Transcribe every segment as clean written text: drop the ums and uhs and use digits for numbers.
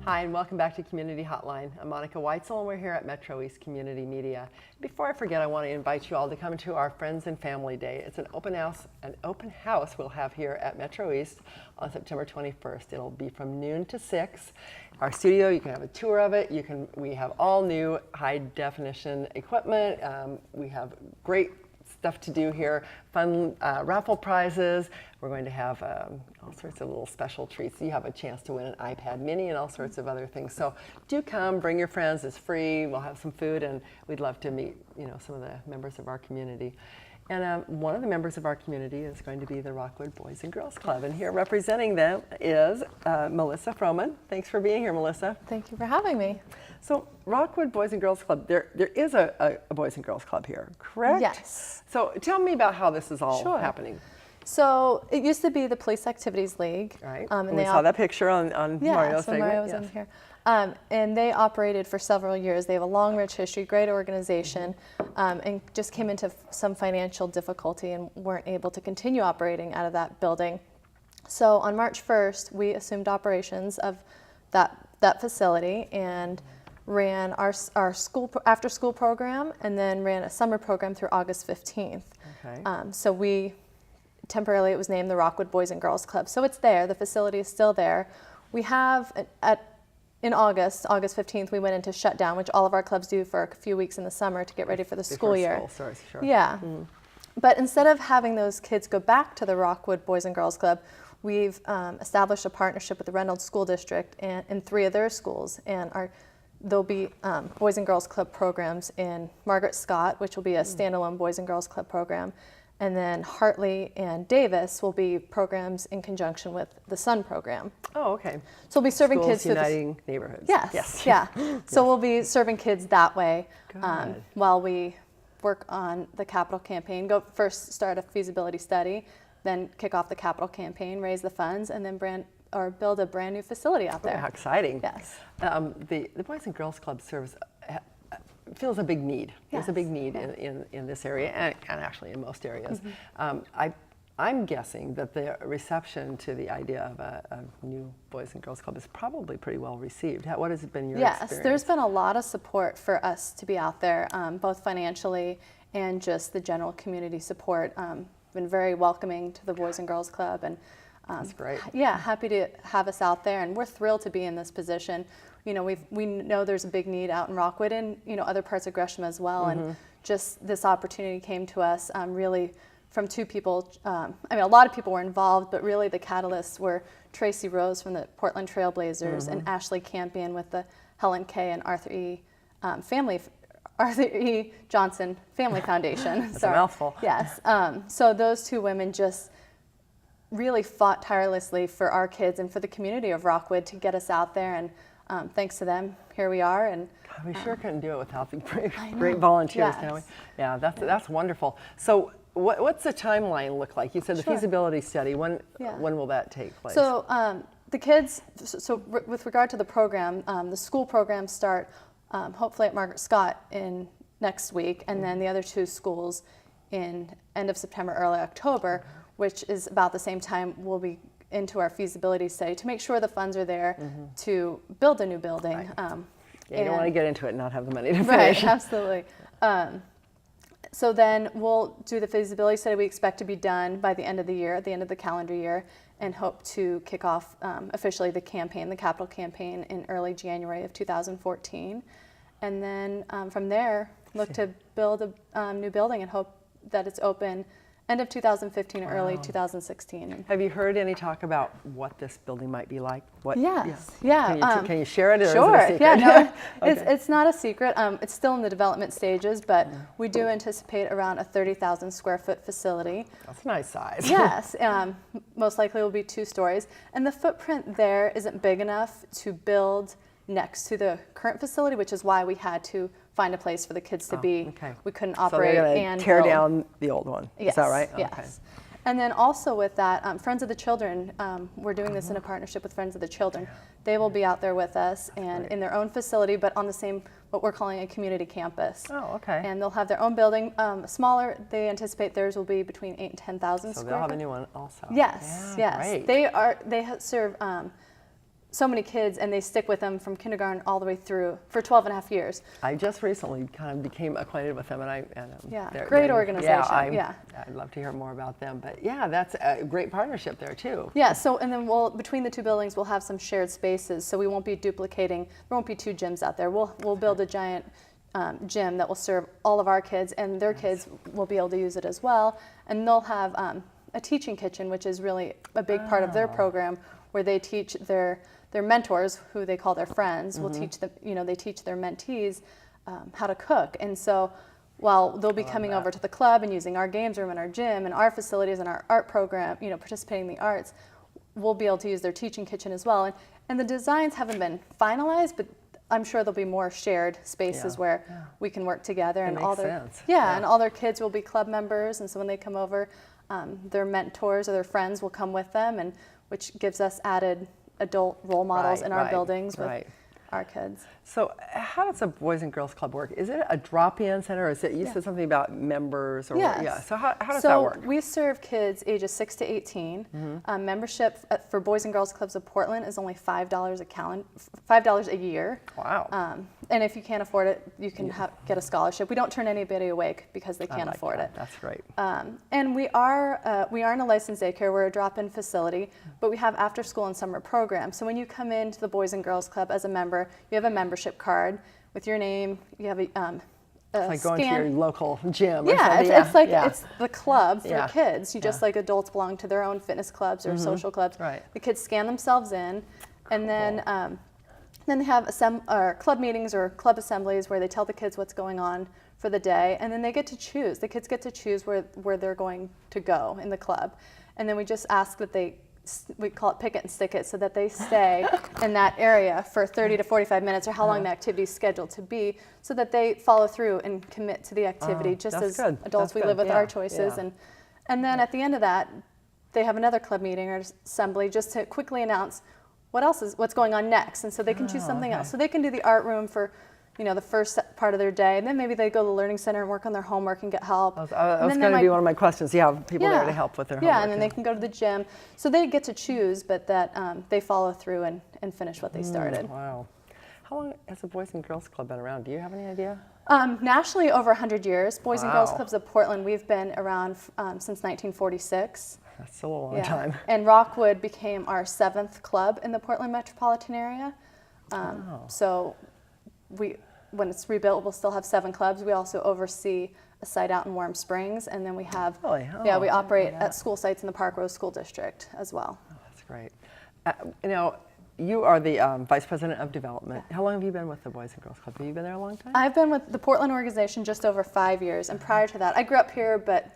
Hi, and welcome back to Community Hotline. I'm Monica Weitzel, and we're here at MetroEast Community Media. Before I forget, I want to invite you all to come to our Friends and Family Day. It's an open house we'll have here at MetroEast on September 21st. It'll be from noon to 6. Our studio, you can have a tour of it. We have all new high definition equipment. We have great stuff to do here, fun raffle prizes. We're going to have all sorts of little special treats. You have a chance to win an iPad mini and all sorts of other things. So do come, bring your friends, it's free. We'll have some food, and we'd love to meet some of the members of our community. And one of the members of our community is going to be the Rockwood Boys and Girls Club. And here representing them is Melissa Froman. Thanks for being here, Melissa. Thank you for having me. So Rockwood Boys and Girls Club, there is a Boys and Girls Club here, correct? Yes. So tell me about how this is all happening. So it used to be the Police Activities League. Right. And we saw that picture on Mario's segment. Mario was in here. And they operated for several years. They have a long, rich history, great organization, and just came into some financial difficulty and weren't able to continue operating out of that building. So on March 1st, we assumed operations of that facility and ran our after school program, and then ran a summer program through August 15th. Okay. So we temporarily, it was named the Rockwood Boys and Girls Club. So it's there, the facility is still there. We have in August 15th, we went into shutdown, which all of our clubs do for a few weeks in the summer to get ready for the school year. School starts, sure. Yeah. But instead of having those kids go back to the Rockwood Boys and Girls Club, we've established a partnership with the Reynolds School District and in 3 of their schools, and there'll be Boys and Girls Club programs in Margaret Scott, which will be a standalone Boys and Girls Club program, and then Hartley and Davis will be programs in conjunction with the Sun program. Oh, okay. So we'll be serving Schools kids through uniting neighborhoods. Yes. Yeah. So we'll be serving kids that way while we work on the capital campaign. First start a feasibility study, then kick off the capital campaign, raise the funds, and then build a brand new facility out there. How exciting. Yes. The Boys and Girls Club feels a big need. Yes. There's a big need in this area and actually in most areas. I'm guessing that the reception to the idea of a new Boys and Girls Club is probably pretty well received. What has been your experience? Yes, there's been a lot of support for us to be out there, both financially and just the general community support. Been very welcoming to the Boys and Girls Club, and that's great. Yeah, happy to have us out there, and we're thrilled to be in this position. We know there's a big need out in Rockwood and other parts of Gresham as well, and just this opportunity came to us really from 2 people. A lot of people were involved, but really the catalysts were Tracy Rose from the Portland Trailblazers and Ashley Campion with the Helen K. and Arthur E. Johnson Family Foundation. That's a mouthful. Yes. So those 2 women just really fought tirelessly for our kids and for the community of Rockwood to get us out there, and thanks to them, here we are. And we sure couldn't do it without the great volunteers, can we? Yeah, that's wonderful. So what's the timeline look like? You said the feasibility study. When will that take place? So the kids, with regard to the program, the school programs start hopefully at Margaret Scott in next week, and then the other 2 schools in end of September, early October, which is about the same time we'll be into our feasibility study to make sure the funds are there to build a new building. Right. You don't want to get into it and not have the money to finish. Right, absolutely. So then we'll do the feasibility study. We expect to be done by the end of the year, at the end of the calendar year, and hope to kick off officially the capital campaign in early January of 2014. And then from there, look to build a new building and hope that it's open end of 2015 or early 2016. Have you heard any talk about what this building might be like? Yes. Yeah. Can you share it, or sure. is it a secret? Yeah, no, Okay. it's not a secret. It's still in the development stages, but we do anticipate around a 30,000 square foot facility. That's a nice size. Yes. Most likely will be 2 stories. And the footprint there isn't big enough to build next to the current facility, which is why we had to find a place for the kids to be. Okay. We couldn't So operate they're and tear build. down the old one. Yes, Is that right? Yes. Okay. And then also with that, Friends of the Children, we're doing this in a partnership with Friends of the Children. They will be out there with us and in their own facility, but on the same, what we're calling a community campus. Oh, okay. And they'll have their own building, smaller. They anticipate theirs will be between 8,000 and 10,000 So square they'll have feet. a new one also. Yes, Yeah, yes. great. They serve so many kids, and they stick with them from kindergarten all the way through for 12 and a half years. I just recently kind of became acquainted with them, and Great organization. I'd love to hear more about them. But yeah, that's a great partnership there too. Yeah. So and then between the two buildings we'll have some shared spaces, so we won't be duplicating. There won't be two gyms out there. We'll build a giant gym that will serve all of our kids, and their kids will be able to use it as well. And they'll have a teaching kitchen, which is really a big part of their program, where they teach their mentors, who they call their friends, will teach them, they teach their mentees how to cook. And so while they'll be coming over to the club and using our games room and our gym and our facilities and our art program, participating in the arts, we'll be able to use their teaching kitchen as well. And the designs haven't been finalized, but I'm sure there'll be more shared spaces where we can work together. And all their and all their kids will be club members. And so when they come over, their mentors or their friends will come with them, and which gives us added adult role models in our buildings with our kids. So how does a Boys and Girls Club work? Is it a drop-in center, or is it, you said something about members? Or so how does that work? We serve kids ages 6 to 18. Membership for Boys and Girls Clubs of Portland is only $5 a year. Wow. And if you can't afford it, you can get a scholarship. We don't turn anybody away because they can't afford it. That's great. And we aren't a licensed daycare. We're a drop-in facility, but we have after-school and summer programs. So when you come into the Boys and Girls Club as a member, you have a membership card with your name. You have a it's like going to your local gym. It's the club for kids. You just like adults belong to their own fitness clubs or social clubs. The kids scan themselves in, and then they have club meetings or club assemblies where they tell the kids what's going on for the day, and then they get to choose. The kids get to choose where they're going to go in the club, and then we just ask that we call it pick it and stick it, so that they stay in that area for 30 to 45 minutes or how long the activity is scheduled to be, so that they follow through and commit to the activity just as adults. We live with our choices. And then at the end of that, they have another club meeting or assembly just to quickly announce what's going on next. And so they can choose something else. So they can do the art room for the first part of their day, and then maybe they go to the Learning Center and work on their homework and get help. That was going to be one of my questions. You have people there to help with their homework. Yeah, and then they can go to the gym. So they get to choose, but that they follow through and finish what they started. Wow. How long has the Boys and Girls Club been around? Do you have any idea? Nationally, over 100 years. Boys and Girls Clubs of Portland, we've been around since 1946. That's still a long time. And Rockwood became our 7th club in the Portland metropolitan area. So when it's rebuilt, we'll still have 7 clubs. We also oversee a site out in Warm Springs, and then we have, we operate at school sites in the Park Rose School District as well. Oh, that's great. You are the Vice President of Development. How long have you been with the Boys and Girls Club? Have you been there a long time? I've been with the Portland organization just over 5 years, and prior to that, I grew up here, but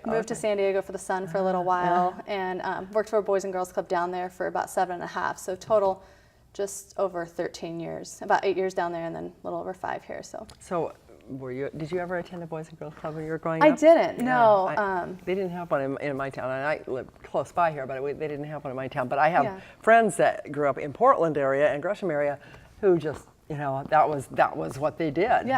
moved to San Diego for the sun for a little while, and worked for a Boys and Girls Club down there for about 7.5. So total, just over 13 years, about 8 years down there, and then a little over 5 here. So did you ever attend a Boys and Girls Club when you were growing up? I didn't, no. They didn't have one in my town, and I live close by here, but they didn't have one in my town. But I have friends that grew up in Portland area and Gresham area who just, that was what they did.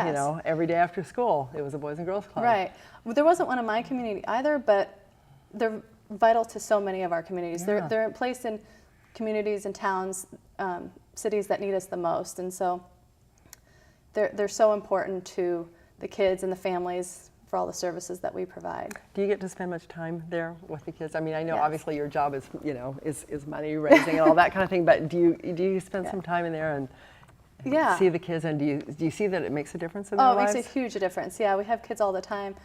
Every day after school, it was a Boys and Girls Club. Right. Well, there wasn't one in my community either, but they're vital to so many of our communities. They're placed in communities and towns, cities that need us the most, and so they're so important to the kids and the families for all the services that we provide. Do you get to spend much time there with the kids? I mean, I know obviously your job is is money raising and all that kind of thing, but do you spend some time in there and see the kids, and do you see that it makes a difference in their lives? Oh, it makes a huge difference. Yeah, we have kids all the time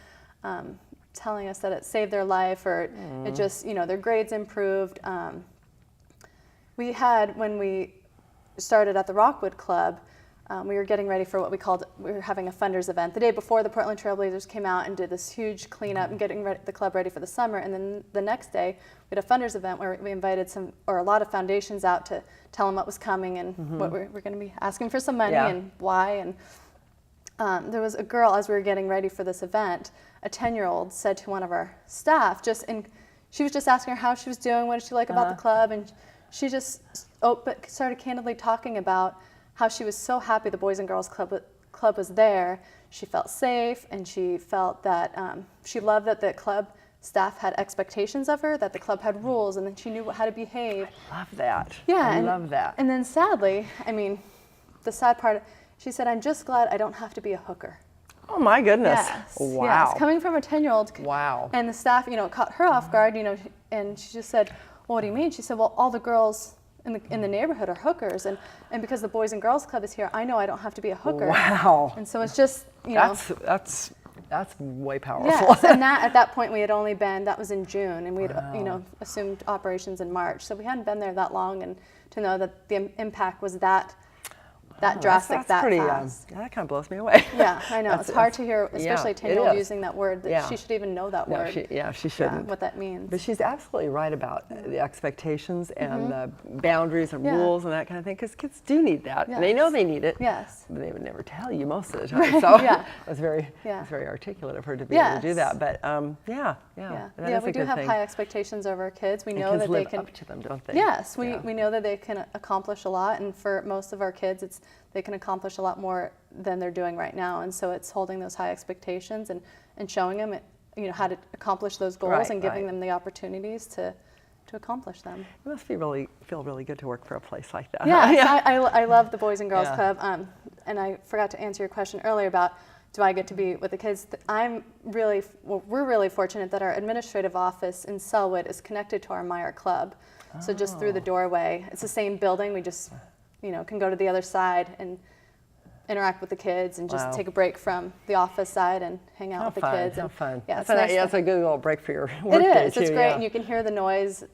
telling us that it saved their life, or it just their grades improved. We had, when we started at the Rockwood Club, we were getting ready for what we were having a funders event. The day before, the Portland Trailblazers came out and did this huge cleanup and getting the club ready for the summer. And then the next day, we had a funders event where we invited a lot of foundations out to tell them what was coming and what we're going to be asking for some money and why. And there was a girl, as we were getting ready for this event, a 10-year-old said to one of our staff, she was just asking her how she was doing, what did she like about the club, and she just started candidly talking about how she was so happy the Boys and Girls Club was there. She felt safe, and she felt that she loved that the club staff had expectations of her, that the club had rules, and that she knew how to behave. Love that. Yeah, I love that. And then sadly, I mean, the sad part, she said, "I'm just glad I don't have to be a hooker." Oh my goodness. Yes. Wow. Yes. Coming from a 10-year-old. Wow. And the staff, caught her off guard, and she just said, "Well, what do you mean?" She said, "Well, all the girls in the neighborhood are hookers, and because the Boys and Girls Club is here, I know I don't have to be a hooker." Wow. And so it's just, That's way powerful. Yes, and at that point we had only been, that was in June, and we had assumed operations in March, so we hadn't been there that long, and to know that the impact was that drastic, that's that pretty, fast. that kind of blows me away. Yeah, I know. It's hard to hear, especially a 10-year-old using that word, that she should even know that word. She shouldn't. What that means. But she's absolutely right about the expectations and the boundaries and rules and that kind of thing, because kids do need that. Yes. And they know they need it. Yes. But they would never tell you most of the time. So it was very articulate of her to be able to do that. But We do have high expectations of our kids. We know that they can live up to them, don't they? Yes, we know that they can accomplish a lot, and for most of our kids, they can accomplish a lot more than they're doing right now. And so it's holding those high expectations and showing them, how to accomplish those goals and giving them the opportunities to accomplish them. It must feel really good to work for a place like that. Yeah, I love the Boys and Girls Club. And I forgot to answer your question earlier about, do I get to be with the kids? We're really fortunate that our administrative office in Selwood is connected to our Meyer Club. So just through the doorway, it's the same building. We just, can go to the other side and interact with the kids and just take a break from the office side and hang out with the kids. How fun. Yeah, it's a good little break for your work day, It is. too. It's great, and you can hear the noise.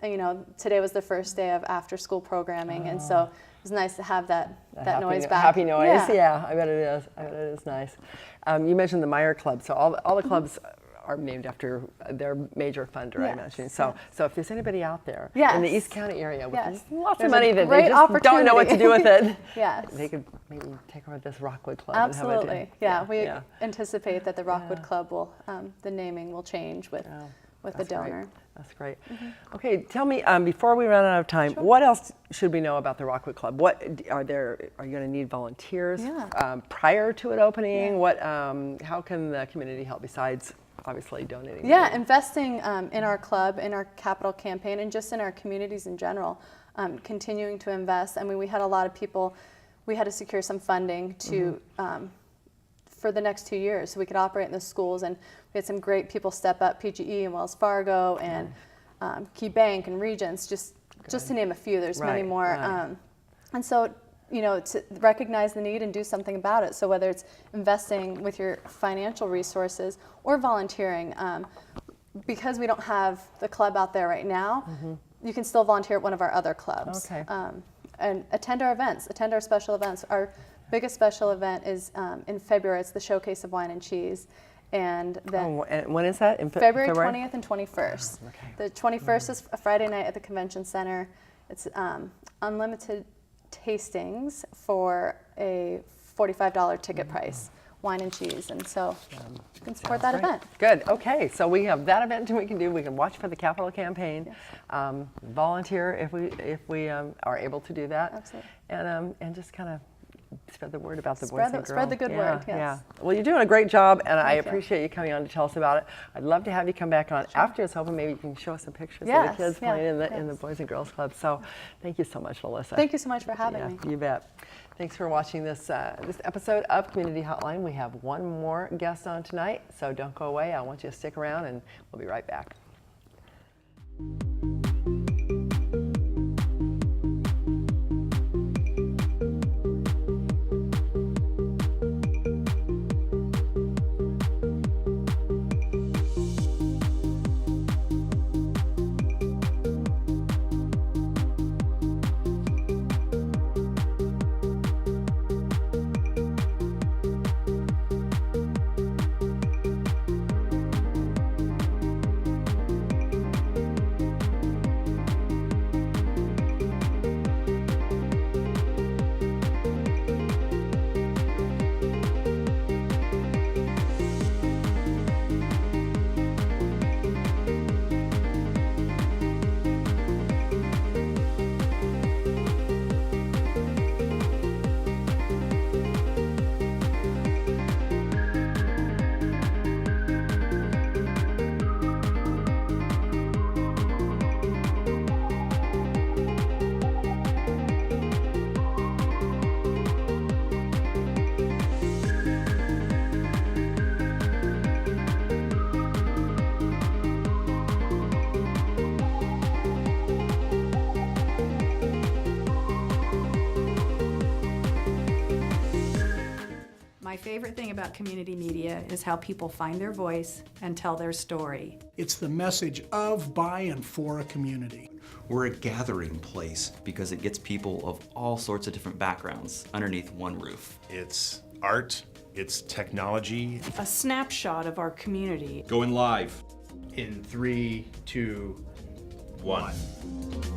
Today was the first day of after-school programming, and so it was nice to have that noise back. Happy noise, yeah. I bet it is. I bet it is nice. You mentioned the Meyer Club, so all the clubs are named after their major funder, I imagine. So if there's anybody out there in the East County area with lots of money that they just don't know what to do with it, they could maybe take over this Rockwood Club. Absolutely, we anticipate that the Rockwood Club will, the naming will change with the donor. That's great. Okay, tell me, before we run out of time, what else should we know about the Rockwood Club? Are you going to need volunteers prior to it opening? How can the community help besides obviously donating? Investing in our club, in our capital campaign, and just in our communities in general. Continuing to invest. I mean, we had a lot of people. We had to secure some funding to for the next 2 years, so we could operate in the schools. And we had some great people step up: PGE and Wells Fargo and Key Bank and Regents, just to name a few. There's many more. And so, to recognize the need and do something about it. So whether it's investing with your financial resources or volunteering, because we don't have the club out there right now, you can still volunteer at one of our other clubs. Okay. And attend our events, attend our special events. Our biggest special event is in February. It's the Showcase of Wine and Cheese. And then and when is that? In February 20th and 21st. Okay. The 21st is a Friday night at the Convention Center. It's unlimited tastings for a $45 ticket price, wine and cheese, and so you can support that event. Good. Okay, so we have that event we can do. We can watch for the capital campaign, volunteer if we are able to do that. Absolutely. And just kind of spread the word about the Boys and Girls. Spread the good word. Yes. Yeah. Well, you're doing a great job, and I appreciate you coming on to tell us about it. I'd love to have you come back on after it's open. Maybe you can show us some pictures of the kids playing in the Boys and Girls Club. So, thank you so much, Melissa. Thank you so much for having me. You bet. Thanks for watching this episode of Community Hotline. We have one more guest on tonight, so don't go away. I want you to stick around, and we'll be right back. favorite thing about community media is how people find their voice and tell their story. It's the message of, by, and for a community. We're a gathering place because it gets people of all sorts of different backgrounds underneath one roof. It's art, it's technology. A snapshot of our community. Going live. In 3, 2, 1.